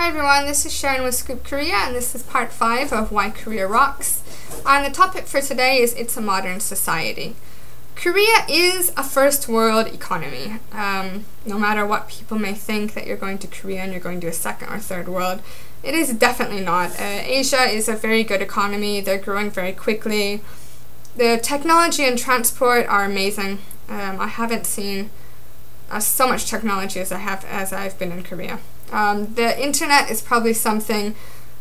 Hi everyone, this is Sharon with Scoop Korea, and this is part 5 of Why Korea Rocks. And the topic for today is It's a Modern Society. Korea is a first world economy. No matter what people may think that you're going to Korea and you're going to a second or third world, it is definitely not. Asia is a very good economy. They're growing very quickly. The technology and transport are amazing. I haven't seen so much technology as I've been in Korea. The internet is probably something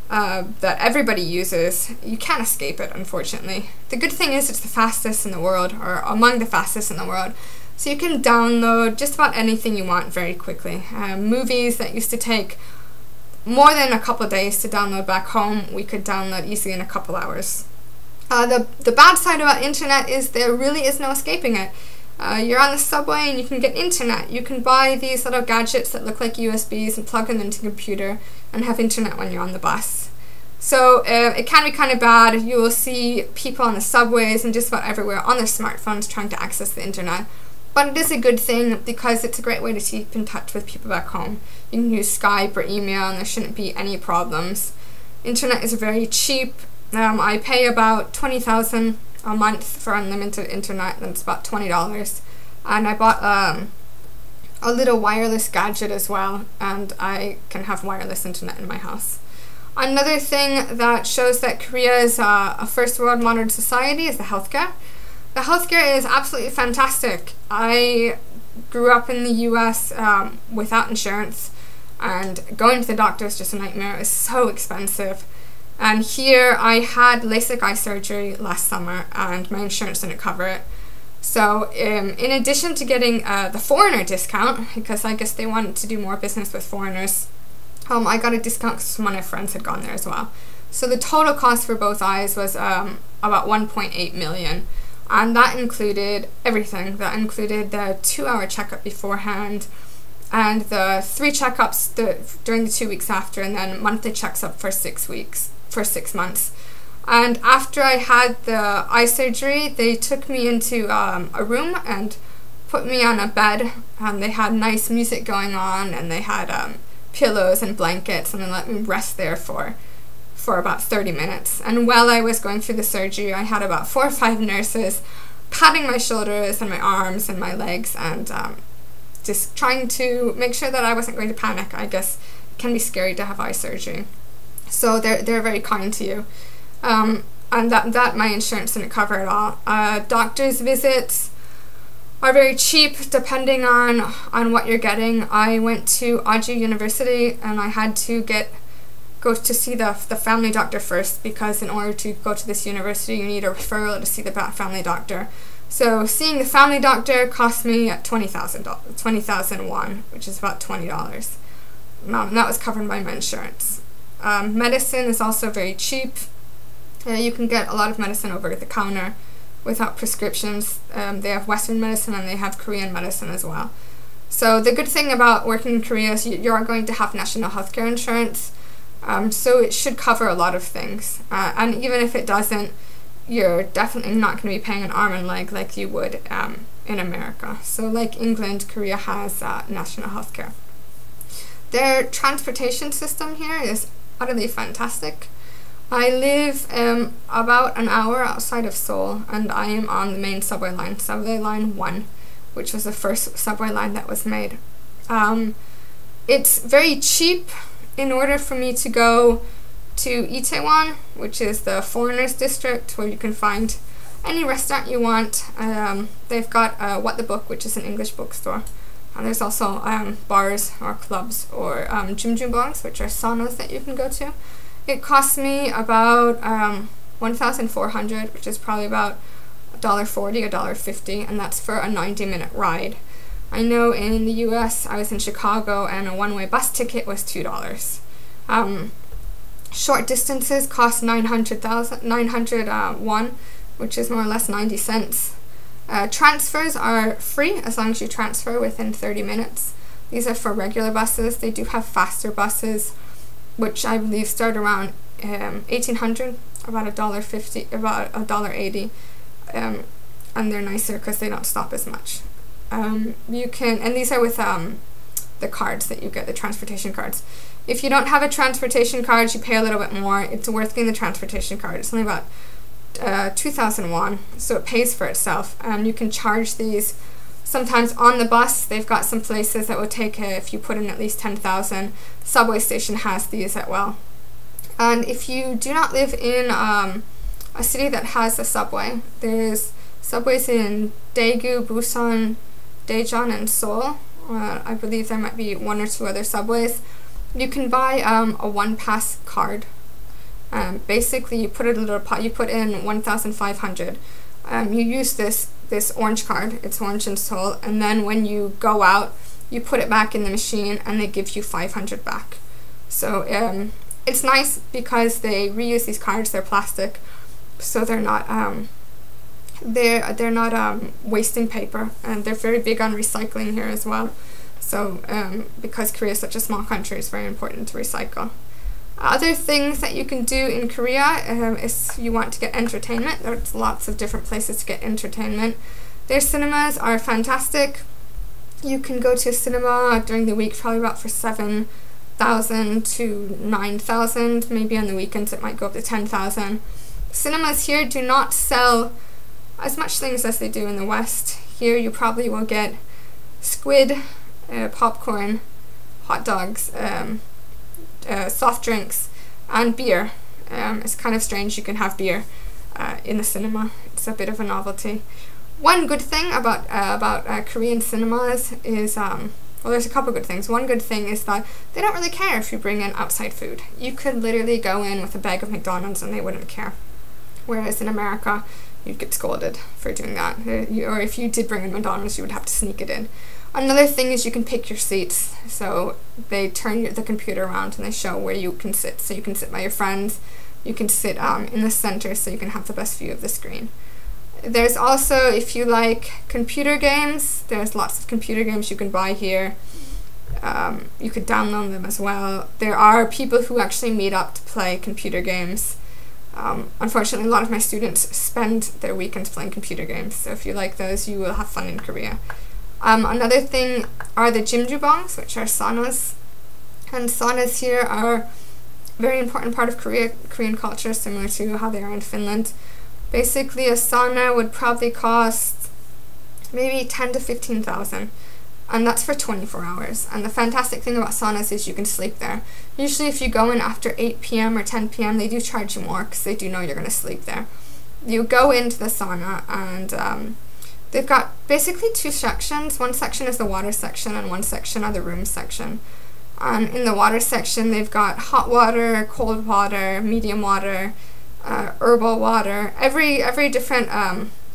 that everybody uses. You can't escape it, unfortunately. The good thing is it's the fastest in the world, or among the fastest in the world. So you can download just about anything you want very quickly. Movies that used to take more than a couple of days to download back home, we could download easily in a couple hours. The bad side about internet is there really is no escaping it. You're on the subway and you can get internet. You can buy these little gadgets that look like USBs and plug them into a computer and have internet when you're on the bus. So it can be kind of bad. You will see people on the subways and just about everywhere on their smartphones trying to access the internet. But it is a good thing because it's a great way to keep in touch with people back home. You can use Skype or email and there shouldn't be any problems. Internet is very cheap. I pay about $20,000 a month for unlimited internet, and it's about $20. And I bought a little wireless gadget as well, and I can have wireless internet in my house. Another thing that shows that Korea is a first world modern society is the healthcare. The healthcare is absolutely fantastic. I grew up in the US without insurance, and going to the doctor is just a nightmare. It's so expensive. And here I had LASIK eye surgery last summer and my insurance didn't cover it. So in addition to getting the foreigner discount, because I guess they wanted to do more business with foreigners, I got a discount because some of my friends had gone there as well. So the total cost for both eyes was about 1.8 million. And that included everything. That included the 2-hour checkup beforehand, and the 3 checkups during the 2 weeks after, and then monthly checkups for 6 months. And after I had the eye surgery, they took me into a room and put me on a bed, and they had nice music going on, and they had pillows and blankets, and they let me rest there for about 30 minutes. And while I was going through the surgery, I had about 4 or 5 nurses patting my shoulders and my arms and my legs, and just trying to make sure that I wasn't going to panic. I guess it can be scary to have eye surgery. So they're very kind to you. And that my insurance didn't cover at all. Doctor's visits are very cheap depending on what you're getting. I went to Aju University and I had to go to see the family doctor first, because in order to go to this university you need a referral to see the family doctor. So seeing the family doctor cost me 20,000 won, which is about $20. And that was covered by my insurance. Medicine is also very cheap. You can get a lot of medicine over the counter without prescriptions. They have Western medicine and they have Korean medicine as well. So the good thing about working in Korea is you are going to have national healthcare insurance. So it should cover a lot of things. And even if it doesn't, you're definitely not going to be paying an arm and leg like you would in America. So like England, Korea has national healthcare. Their transportation system here is utterly fantastic. I live about an hour outside of Seoul, and I am on the main subway line 1, which was the first subway line that was made. It's very cheap. In order for me to go to Itaewon, which is the foreigners district, where you can find any restaurant you want, they've got What the Book, which is an English bookstore. And there's also bars or clubs or jjimjilbangs, which are saunas that you can go to. It cost me about 1,400, which is probably about $1.40, $1.50, and that's for a 90-minute ride. I know in the US, I was in Chicago, and a one-way bus ticket was $2. Short distances cost 900 won, which is more or less 90 cents. Transfers are free as long as you transfer within 30 minutes. These are for regular buses. They do have faster buses, which I believe start around 1,800, about $1.50, about $1.80, and they're nicer because they don't stop as much. You can, and these are with the cards that you get, the transportation cards. If you don't have a transportation card, you pay a little bit more. It's worth getting the transportation card. It's only about 2,000 won, so it pays for itself. And you can charge these sometimes on the bus. They've got some places that will take if you put in at least 10,000. Subway station has these as well. And if you do not live in a city that has a subway, there's subways in Daegu, Busan, Daejeon, and Seoul. I believe there might be 1 or 2 other subways. You can buy a one-pass card. Basically, you put in a little pot. You put in 1,500. You use this orange card. It's orange in Seoul, and then when you go out, you put it back in the machine, and they give you 500 back. So it's nice because they reuse these cards. They're plastic, so they're not they're not wasting paper, and they're very big on recycling here as well. So because Korea is such a small country, it's very important to recycle. Other things that you can do in Korea is you want to get entertainment. There's lots of different places to get entertainment. Their cinemas are fantastic. You can go to a cinema during the week, probably about for 7,000 to 9,000. Maybe on the weekends it might go up to 10,000. Cinemas here do not sell as much things as they do in the West. Here you probably will get squid, popcorn, hot dogs, soft drinks, and beer. It's kind of strange you can have beer in the cinema. It's a bit of a novelty. One good thing about Korean cinemas is, well, there's a couple good things. One good thing is that they don't really care if you bring in outside food. You could literally go in with a bag of McDonald's and they wouldn't care. Whereas in America, you'd get scolded for doing that. Or if you did bring in McDonald's, you would have to sneak it in. Another thing is you can pick your seats. So they turn the computer around and they show where you can sit. So you can sit by your friends. You can sit in the center so you can have the best view of the screen. There's also, if you like computer games, there's lots of computer games you can buy here. You could download them as well. There are people who actually meet up to play computer games. Unfortunately, a lot of my students spend their weekends playing computer games, so if you like those, you will have fun in Korea. Another thing are the jjimjilbangs, which are saunas. And saunas here are a very important part of Korean culture, similar to how they are in Finland. Basically, a sauna would probably cost maybe 10 to 15,000, and that's for 24 hours. And the fantastic thing about saunas is you can sleep there. Usually if you go in after 8 p.m. or 10 p.m., they do charge you more because they do know you're going to sleep there. You go into the sauna, and they've got basically 2 sections. One section is the water section, and one section are the room section. In the water section, they've got hot water, cold water, medium water, herbal water. Every different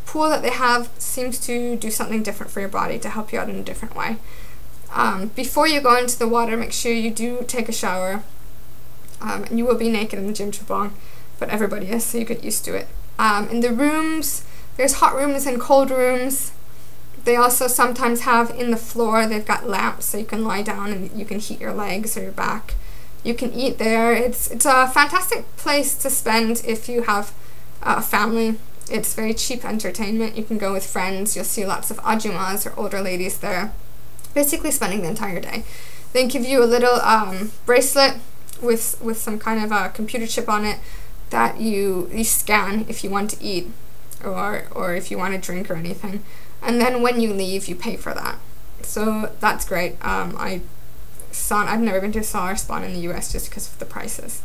pool that they have seems to do something different for your body to help you out in a different way. Before you go into the water, make sure you do take a shower. And you will be naked in the jjimjilbang, but everybody is, so you get used to it. In the rooms, there's hot rooms and cold rooms. They also sometimes have in the floor, they've got lamps so you can lie down and you can heat your legs or your back. You can eat there. It's a fantastic place to spend if you have a family. It's very cheap entertainment. You can go with friends. You'll see lots of ajumas or older ladies there, basically spending the entire day. They give you a little bracelet with some kind of a computer chip on it that you scan if you want to eat or if you want to drink or anything. And then when you leave, you pay for that. So that's great. I've never been to a sauna or spa in the US just because of the prices.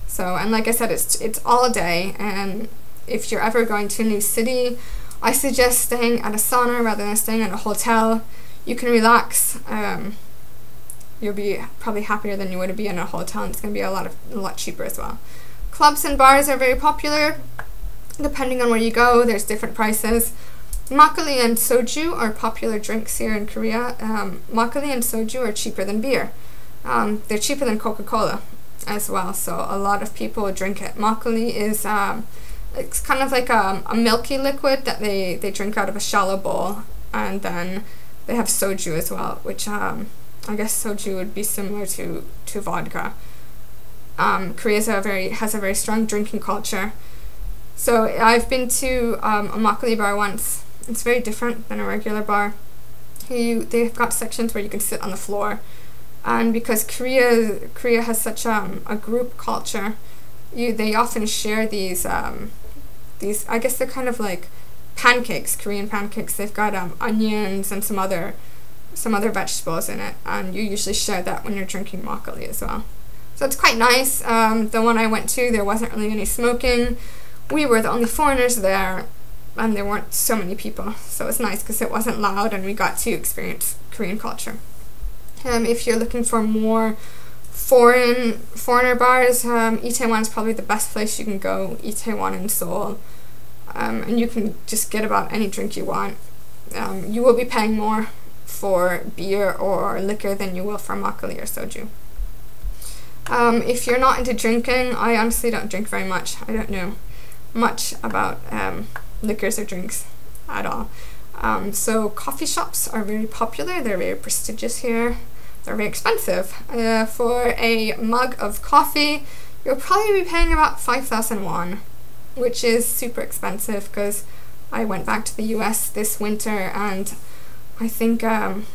So, and like I said, it's all day, and if you're ever going to a new city, I suggest staying at a sauna rather than staying at a hotel. You can relax. You'll be probably happier than you would be in a hotel, and it's going to be a lot cheaper as well. Clubs and bars are very popular. Depending on where you go, there's different prices. Makgeolli and soju are popular drinks here in Korea. Makgeolli and soju are cheaper than beer. They're cheaper than Coca-Cola as well, so a lot of people drink it. Makgeolli is it's kind of like a milky liquid that they drink out of a shallow bowl, and then they have soju as well, which I guess soju would be similar to vodka. Korea has a very strong drinking culture. So I've been to a makgeolli bar once. It's very different than a regular bar. They've got sections where you can sit on the floor, And because Korea has such a group culture, they often share these I guess they're kind of like pancakes, Korean pancakes. They've got onions and some other vegetables in it, and you usually share that when you're drinking makgeolli as well. So it's quite nice. The one I went to, there wasn't really any smoking. We were the only foreigners there, and there weren't so many people, so it was nice because it wasn't loud and we got to experience Korean culture. If you're looking for more foreigner bars, Itaewon is probably the best place you can go. Itaewon in Seoul, and you can just get about any drink you want. You will be paying more for beer or liquor than you will for makgeolli or soju. If you're not into drinking, I honestly don't drink very much. I don't know much about liquors or drinks at all. So coffee shops are very popular. They're very prestigious here. They're very expensive. For a mug of coffee, you'll probably be paying about 5,000 won, which is super expensive because I went back to the US this winter and I think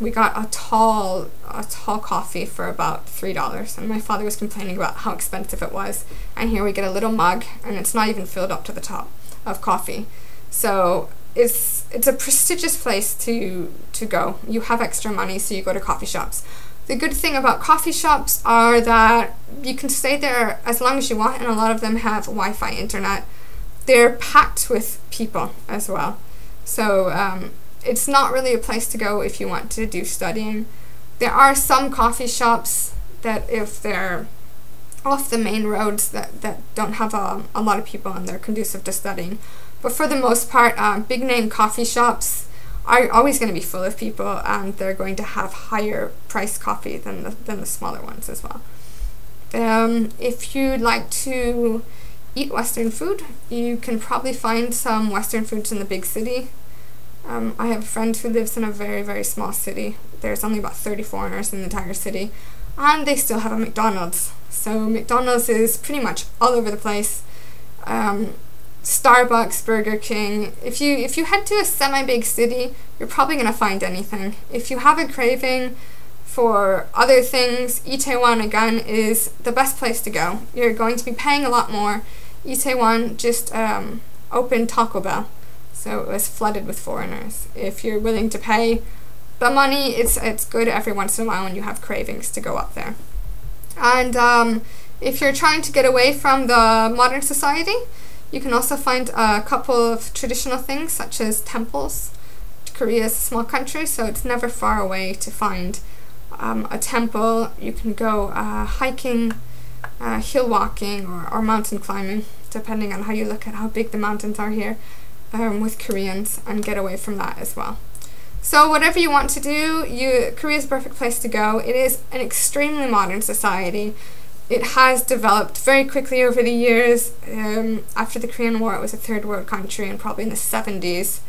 we got a tall coffee for about $3, and my father was complaining about how expensive it was. And here we get a little mug, and it's not even filled up to the top of coffee. So it's a prestigious place to go. You have extra money, so you go to coffee shops. The good thing about coffee shops are that you can stay there as long as you want, and a lot of them have Wi-Fi internet. They're packed with people as well. So it's not really a place to go if you want to do studying. There are some coffee shops that, if they're off the main roads, that don't have a lot of people and they're conducive to studying. But for the most part, big name coffee shops are always going to be full of people, and they're going to have higher priced coffee than the smaller ones as well. If you'd like to eat Western food, you can probably find some Western foods in the big city. I have a friend who lives in a very, very small city. There's only about 30 foreigners in the entire city, and they still have a McDonald's. So McDonald's is pretty much all over the place. Starbucks, Burger King. If you head to a semi-big city, you're probably going to find anything. If you have a craving for other things, Itaewon again is the best place to go. You're going to be paying a lot more. Itaewon just opened Taco Bell, so it was flooded with foreigners. If you're willing to pay the money, it's good every once in a while when you have cravings to go up there. And if you're trying to get away from the modern society, you can also find a couple of traditional things such as temples. Korea is a small country, so it's never far away to find a temple. You can go hiking, hill walking, or mountain climbing, depending on how you look at how big the mountains are here with Koreans, and get away from that as well. So whatever you want to do, Korea is a perfect place to go. It is an extremely modern society. It has developed very quickly over the years. After the Korean War, it was a third world country, and probably in the 70s,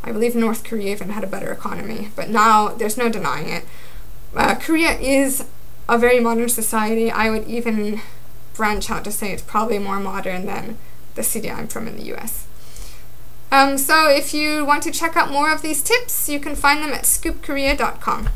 I believe North Korea even had a better economy. But now, there's no denying it. Korea is a very modern society. I would even branch out to say it's probably more modern than the city I'm from in the US. So if you want to check out more of these tips, you can find them at scoopkorea.com.